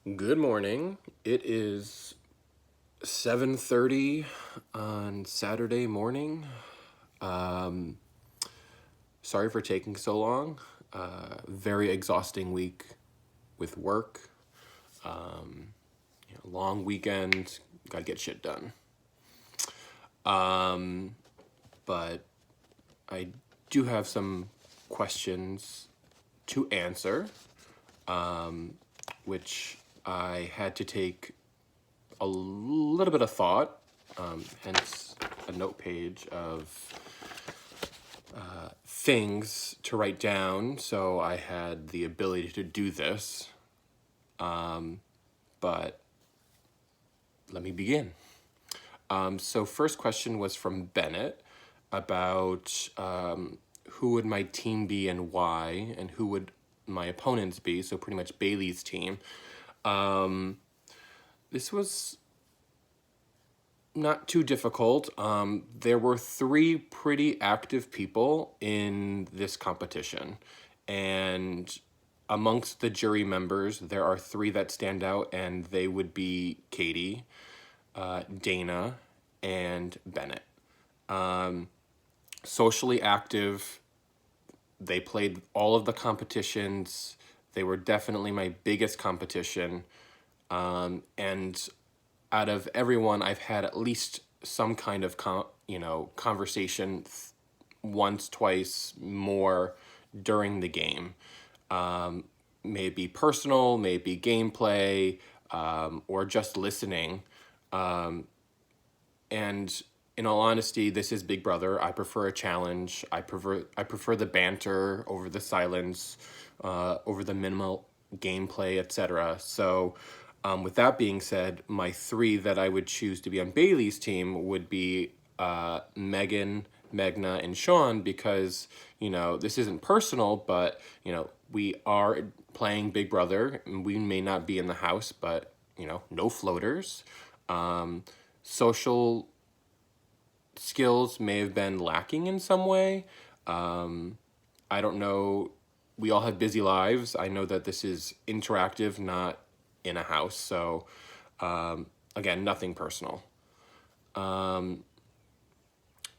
Good morning. It is 7:30 on Saturday morning. Um, Sorry for taking so long. Very exhausting week with work. Long weekend. Gotta get shit done. But I do have some questions to answer, which I had to take a little bit of thought, hence a note page of things to write down, so I had the ability to do this. But let me begin. So first question was from Bennett about who would my team be and why, and who would my opponents be, so pretty much Bailey's team. This was not too difficult. There were three pretty active people in this competition, and amongst the jury members, there are three that stand out, and they would be Katie, Dana, and Bennett. Socially active, they played all of the competitions. They were definitely my biggest competition, and out of everyone, I've had at least some kind of conversation once, twice more during the game. Maybe personal, maybe gameplay, or just listening. And in all honesty, this is Big Brother. I prefer a challenge. I prefer the banter over the silence, over the minimal gameplay, etc. So, with that being said, my three that I would choose to be on Bailey's team would be Megan, Megna, and Sean, because this isn't personal, but we are playing Big Brother, and we may not be in the house, but no floaters. Social skills may have been lacking in some way. I don't know. We all have busy lives. I know that this is interactive, not in a house. So, again, nothing personal.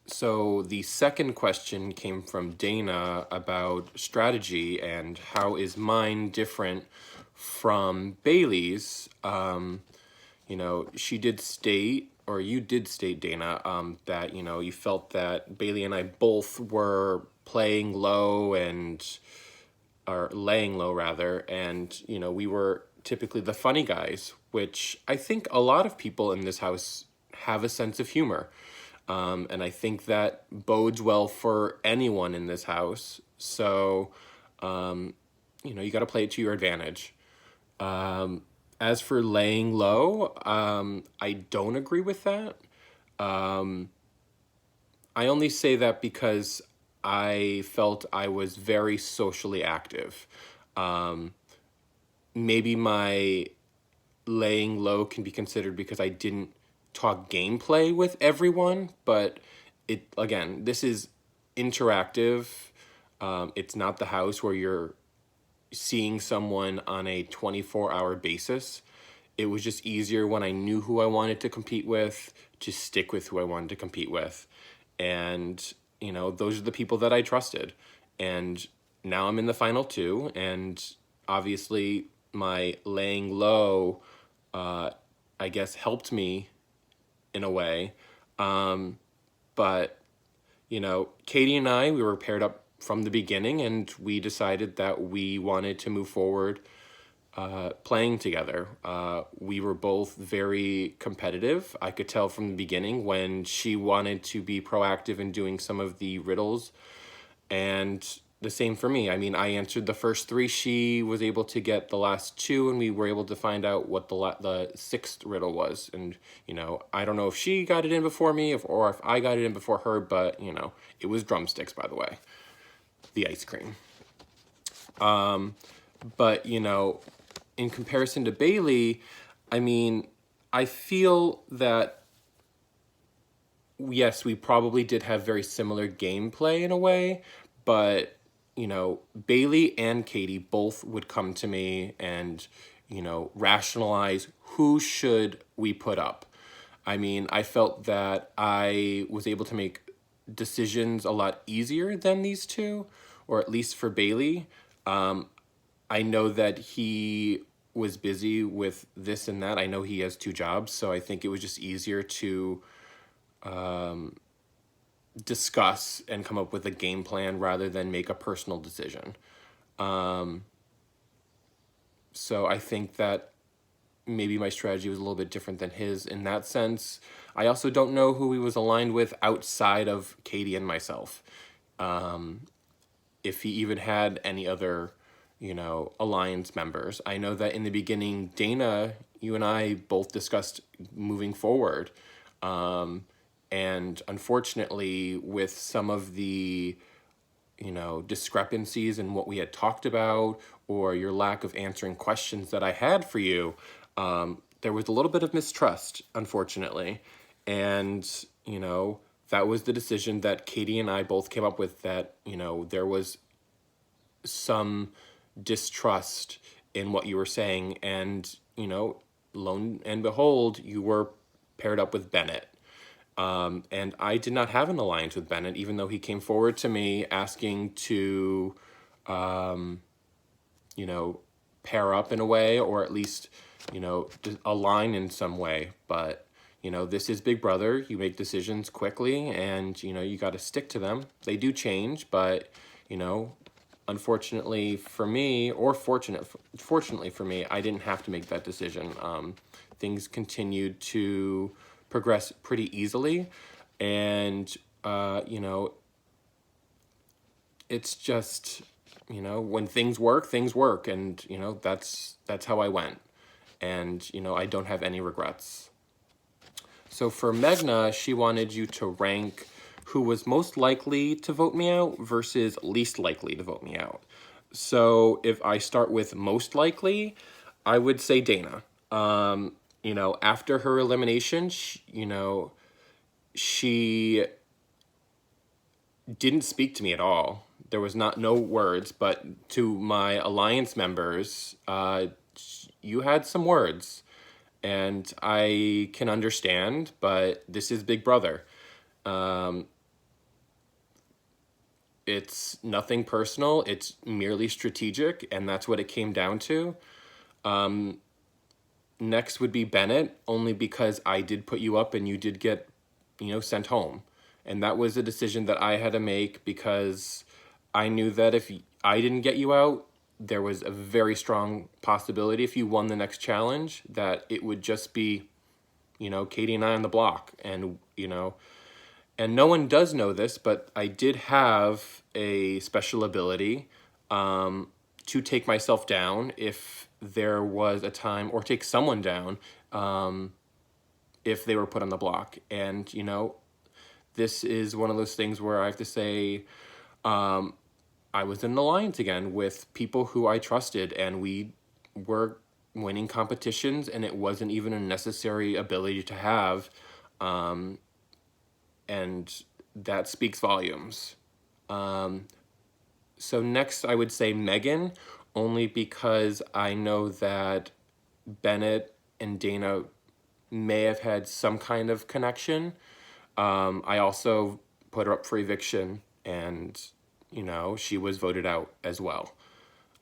So the second question came from Dana about strategy and how is mine different from Bailey's. She did state, or you did state, Dana, that you felt that Bailey and I both were playing low or laying low rather, and we were typically the funny guys, which I think a lot of people in this house have a sense of humor. And I think that bodes well for anyone in this house. So, you got to play it to your advantage. As for laying low, I don't agree with that. I only say that because I felt I was very socially active. Maybe my laying low can be considered because I didn't talk gameplay with everyone, but this is interactive. It's not the house where you're seeing someone on a 24-hour basis. It was just easier when I knew who I wanted to compete with to stick with who I wanted to compete with. And, those are the people that I trusted. And now I'm in the final two, and obviously my laying low, I guess, helped me in a way. But, Katie and I, we were paired up from the beginning, and we decided that we wanted to move forward playing together. We were both very competitive. I could tell from the beginning when she wanted to be proactive in doing some of the riddles, and the same for me. I mean, I answered the first three. She was able to get the last two, and we were able to find out what the sixth riddle was. And, I don't know if she got it in before me or if I got it in before her, but, it was drumsticks, by the way, the ice cream. But, in comparison to Bailey, I mean, I feel that, yes, we probably did have very similar gameplay in a way, but Bailey and Katie both would come to me and, rationalize who should we put up. I mean, I felt that I was able to make decisions a lot easier than these two, or at least for Bailey. I know that he was busy with this and that. I know he has two jobs, so I think it was just easier to discuss and come up with a game plan rather than make a personal decision. So I think that maybe my strategy was a little bit different than his in that sense. I also don't know who he was aligned with outside of Katie and myself. If he even had any other, alliance members. I know that in the beginning, Dana, you and I both discussed moving forward. And unfortunately, with some of the discrepancies in what we had talked about or your lack of answering questions that I had for you, there was a little bit of mistrust, unfortunately. And, that was the decision that Katie and I both came up with, that, there was some distrust in what you were saying. And, lo and behold, you were paired up with Bennett. And I did not have an alliance with Bennett, even though he came forward to me asking to, pair up in a way, or at least, align in some way. But, this is Big Brother. You make decisions quickly and, you got to stick to them. They do change, but, unfortunately for me, or fortunately for me, I didn't have to make that decision. Things continued to progress pretty easily, and it's just when things work, and that's how I went, and I don't have any regrets. So for Megna, she wanted you to rank who was most likely to vote me out versus least likely to vote me out. So if I start with most likely, I would say Dana. After her elimination, she didn't speak to me at all. There was no words, but to my alliance members, you had some words, and I can understand, but this is Big Brother. It's nothing personal. It's merely strategic, and that's what it came down to. Next would be Bennett, only because I did put you up and you did get, sent home. And that was a decision that I had to make, because I knew that if I didn't get you out, there was a very strong possibility, if you won the next challenge, that it would just be, Katie and I on the block. And, and no one does know this, but I did have a special ability to take myself down if there was a time, or take someone down if they were put on the block. And, this is one of those things where I have to say, I was in an alliance again with people who I trusted, and we were winning competitions, and it wasn't even a necessary ability to have. And that speaks volumes. So next I would say Megan, only because I know that Bennett and Dana may have had some kind of connection. I also put her up for eviction, and, she was voted out as well.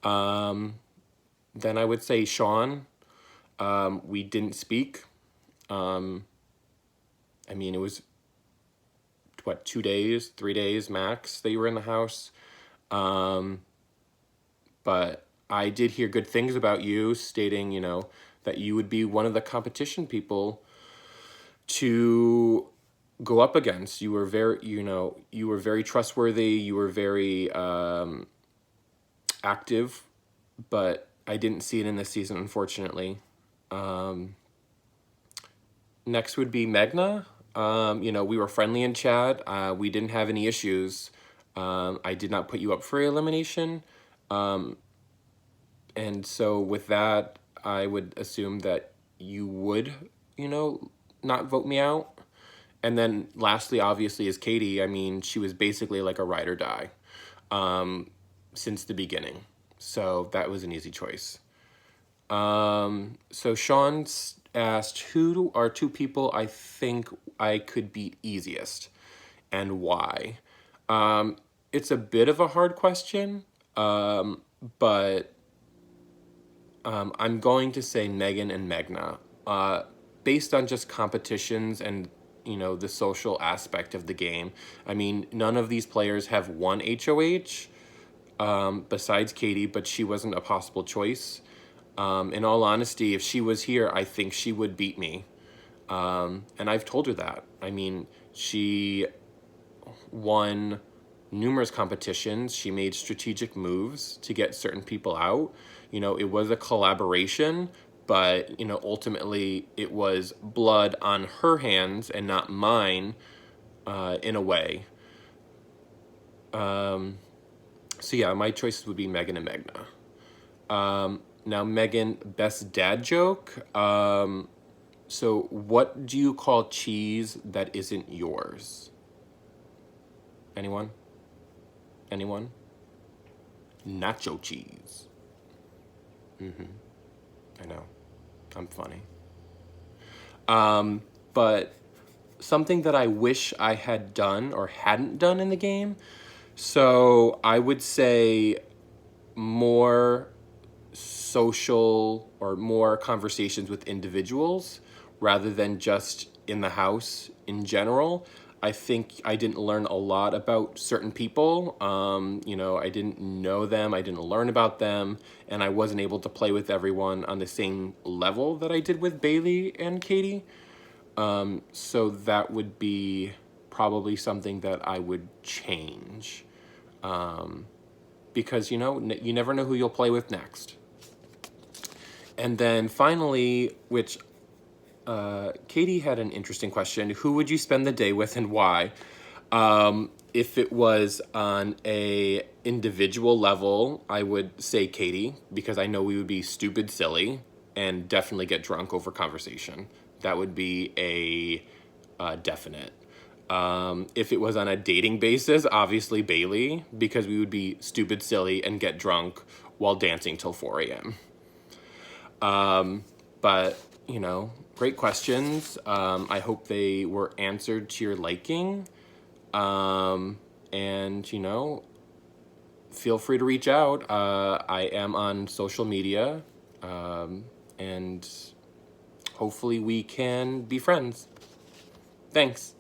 Then I would say Sean. We didn't speak. It was, 2 days, 3 days max that you were in the house. But I did hear good things about you, stating, that you would be one of the competition people to go up against. You were very, you were very trustworthy. You were very active, but I didn't see it in this season, unfortunately. Next would be Megna. We were friendly in chat. We didn't have any issues. I did not put you up for elimination. And so with that, I would assume that you would, not vote me out. And then lastly, obviously, is Katie. She was basically like a ride or die since the beginning. So that was an easy choice. So Sean asked, who are two people I think I could beat easiest and why? It's a bit of a hard question, but I'm going to say Megan and Megna, based on just competitions and the social aspect of the game. I mean, none of these players have won HOH besides Katie, but she wasn't a possible choice. In all honesty, if she was here, I think she would beat me. And I've told her that. I mean, she won numerous competitions. She made strategic moves to get certain people out. It was a collaboration, but, ultimately it was blood on her hands and not mine, in a way. So yeah, my choices would be Megan and Megna. Now, Megan, best dad joke. So what do you call cheese that isn't yours? Anyone? Anyone? Nacho cheese. I know. I'm funny. But something that I wish I had done or hadn't done in the game. So I would say more social or more conversations with individuals rather than just in the house in general. I think I didn't learn a lot about certain people. I didn't know them, I didn't learn about them, and I wasn't able to play with everyone on the same level that I did with Bailey and Katie. So that would be probably something that I would change. Because, you never know who you'll play with next. And then finally, which Katie had an interesting question. Who would you spend the day with and why? If it was on a individual level, I would say Katie, because I know we would be stupid silly and definitely get drunk over conversation. That would be a definite. If it was on a dating basis, obviously Bailey, because we would be stupid silly and get drunk while dancing till 4 a.m. But, great questions. I hope they were answered to your liking. And, feel free to reach out. I am on social media. And hopefully we can be friends. Thanks.